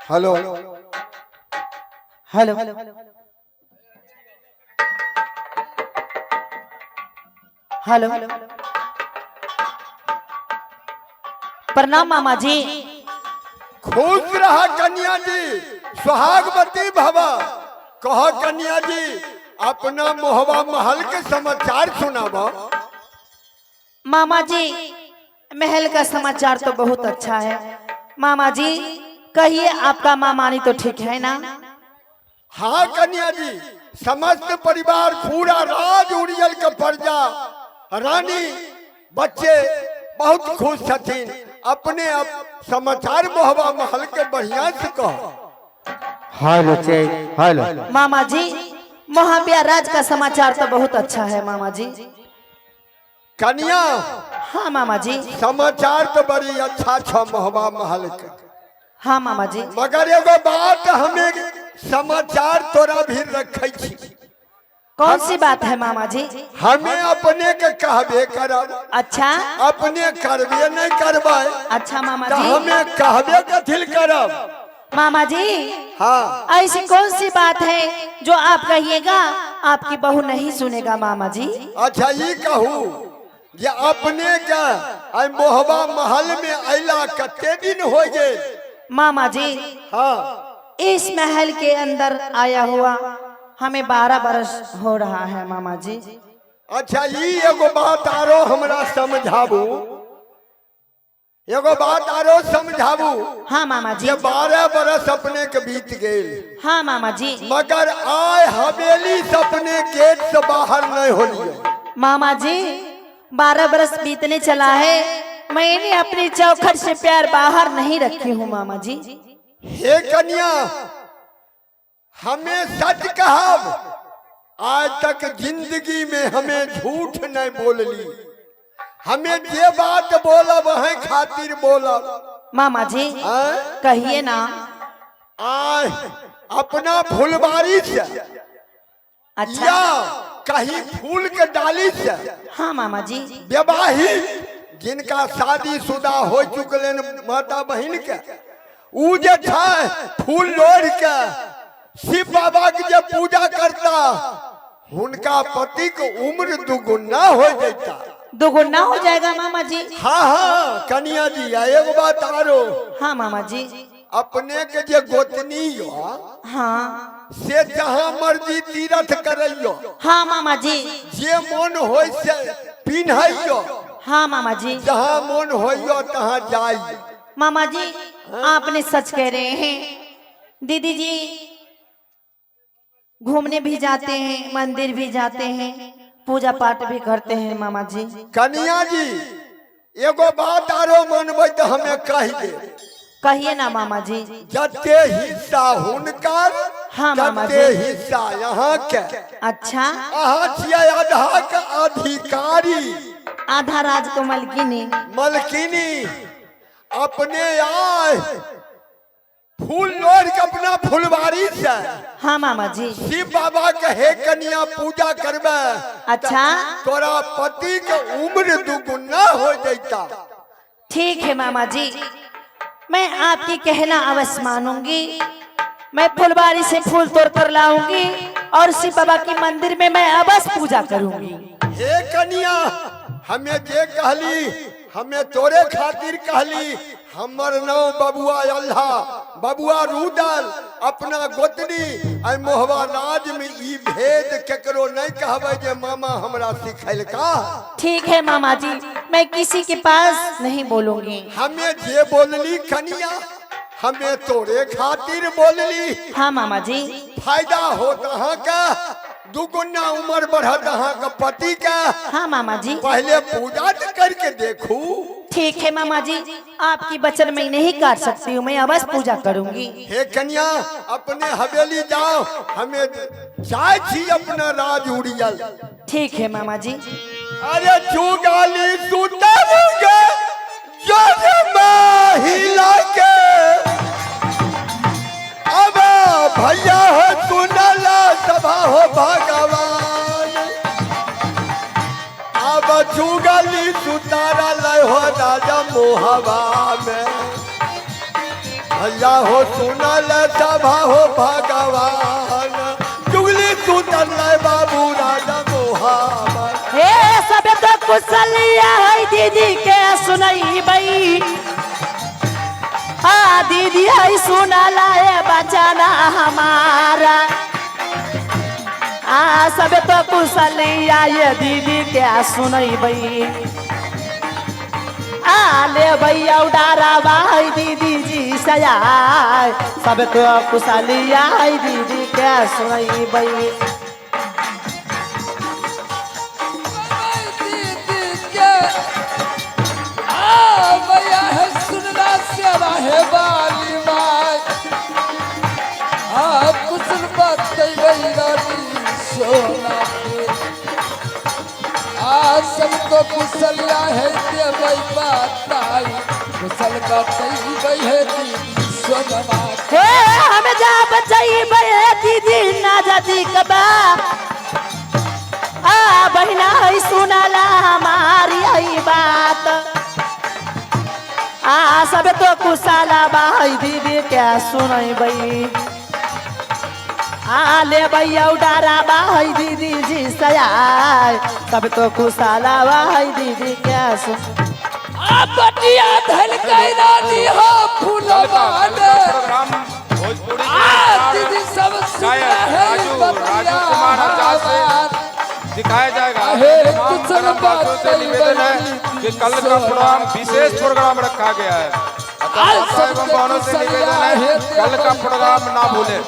F: हेलो
B: हेलो हेलो प्रणाम मामा जी।
F: खुश रहा कन्या जी, सुहागवती भवा। कहो कन्या जी, अपना मोहबा महल के समाचार सुनावा।
B: मामा जी महल का समाचार तो बहुत अच्छा है। मामा जी कहिए, आपका मामानी तो ठीक है ना?
F: हाँ कन्या जी, समस्त परिवार पूरा राज उड़ियल के प्रजा, रानी बच्चे बहुत खुश छथिन। अपने अब समाचार मोहबा महल के बढ़िया से कहो।
E: हेलो
B: मामा जी महाब्या राज का समाचार तो बहुत अच्छा है मामा जी।
F: कन्या
B: हाँ मामा जी।
F: समाचार तो बड़ी अच्छा था मोहबा महल के,
B: हाँ मामा जी।
F: मगर एगो बात हमें समाचार तोरा भी रखे छी।
B: कौन सी बात है मामा जी?
F: हमें अपने के कहबे करब,
B: अच्छा
F: अपने करबे नहीं करबे,
B: अच्छा मामा
F: तो
B: जी।
F: हमें कहबे कथिल करब।
B: मामा जी
F: हाँ
B: ऐसी कौन सी बात है जो आप कहिएगा आपकी बहू नहीं सुनेगा मामा जी?
F: अच्छा ये कहू ये अपने के आई मोहबा महल में अला कते दिन हो गए?
B: मामा जी
F: हाँ
B: इस महल के अंदर आया हुआ हमें 12 बरस हो रहा है मामा जी।
F: अच्छा ये एगो बात आरो हमरा समझाबू, एगो बात आरो समझाबू।
B: हाँ मामा जी।
F: ये 12 बरस अपने के बीत गए,
B: हाँ मामा जी।
F: मगर आय हवेली से अपने गेट से बाहर नहीं होलिए।
B: मामा जी 12 बरस बीतने चला है, मैंने अपनी चौखट से पैर बाहर नहीं रखी हूँ मामा जी।
F: हे कन्या हमें सच कहब, आज तक जिंदगी में हमें झूठ नहीं बोलली। हमें जे बात बोलब है खातिर बोलब।
B: मामा जी
F: आय?
B: कहिए ना।
F: आय अपना फुलबारी से
B: अच्छा
F: या कहीं फूल के डाली से
B: हाँ मामा जी।
F: विवाहित जिनका शादीशुदा हो चुकले माता बहन के, उ जे छै फूल लोढ़ के शिव बाबा के जब पूजा करता, उनका पति को उम्र दुगुना हो जाता।
B: दोगुना हो जाएगा मामा जी।
F: हाँ हाँ कन्या जी एगो बात आरो,
B: हाँ मामा जी।
F: अपने के जे गोतनी यो
B: हाँ
F: से जहाँ मर्जी तीरथ करैयो,
B: हाँ मामा जी।
F: जे मन हो से पिन्हैयो,
B: हाँ मामा जी।
F: जहाँ मन होइयो तहाँ जाई।
B: मामा जी आपने सच कह रहे हैं। दीदी जी घूमने भी जाते हैं, मंदिर भी जाते हैं, पूजा पाठ भी करते हैं मामा जी।
F: कन्या जी एगो बात आरो मनबै तो हमें कह दे,
B: कहिए ना मामा जी।
F: जते हिस्सा हुनकर
B: हाँ, मामा
F: तते
B: जी।
F: हिस्सा यहाँ के।
B: अच्छा,
F: अहाँ छियै आधा के अधिकारी,
B: आधा राज को मलकिनी।
F: मलकिनी अपने आए फूल लोड़ के अपना फुलवारी से
B: हाँ मामा जी।
F: शिव बाबा के हे कन्या पूजा करबे,
B: अच्छा,
F: तोरा पति के उम्र दुगुना हो जाता।
B: ठीक है मामा जी, मैं आपकी कहना अवश्य मानूंगी। मैं फुलवारी से फूल तोड़ कर लाऊंगी और शिव बाबा की मंदिर में मैं अवश्य पूजा करूंगी।
F: हे कन्या हमें जे कहली हमें तोरे खातिर कहली। हमर नाम बबुआ अल्लाह, बबुआ रूदल, अपना गोतनी आई मोहबा राज में ई भेद केकरो नहीं कहबै जे मामा हमरा सिखैलका।
B: ठीक है मामा जी, मैं किसी के पास नहीं बोलूंगी।
F: हमें जे बोलली कन्या हमें तोरे खातिर बोलली।
B: हाँ मामा जी।
F: फायदा होत अहाँ का, दुगुना उम्र बढ़त अहाँ का पति का।
B: हाँ मामा जी।
F: पहले पूजा तो करके देखू।
B: ठीक है मामा जी, आपकी वचन मैं नहीं काट सकती हूँ, मैं अवश्य पूजा करूंगी।
F: हे कन्या अपने हवेली जाओ, हमें चाय छी अपना राज उड़ियल।
B: ठीक है मामा जी।
F: अरे जुगाली सुतरुगे जग महिला के, अब भैया हो सुनला सभा हो भगवान। अब जुगली सुतारा लय हो राजा मोहबा में, भैया हो सुनल सभा हो भगवान। जुगली सुतल लय बाबू राजा मोहबा।
B: हे सब तो कुशलिया है दीदी के सुनई बई। हाँ दीदी है सुनला है बचाना हमारा। सब तो कुशलिया ये दीदी के सुनई बई। ले भैया उडारा भाई दीदी जी सया, सब तो कुशलिया है दीदी के सुनई बई।
C: भैया है सुनना सेवा है बाली माय। कुशल बात रानी सोना के, सबको कुशलिया है देवई बाताई। कुशल बात है दीदी सोनमा के।
B: हम जा बचाई दीदी ना जाती कबा। बहिना है सुनला हमारी आई बात। सब तो कुशला भाई दीदी क्या सुनई बई। ले भैया उडारा भाई दीदी जी सया, सब तो कुशला भाई दीदी क्या सुन।
C: बटिया धल गई रानी हो फूलवाने।
A: प्रोग्राम भोजपुरी
C: दीदी सब
A: राजू कुमार आजाद से दिखाया जाएगा। तमाम ग्रामवासियों से निवेदन है कि कल का प्रोग्राम विशेष प्रोग्राम रखा गया है। एवं बहनों से निवेदन है कल का प्रोग्राम ना भूलें।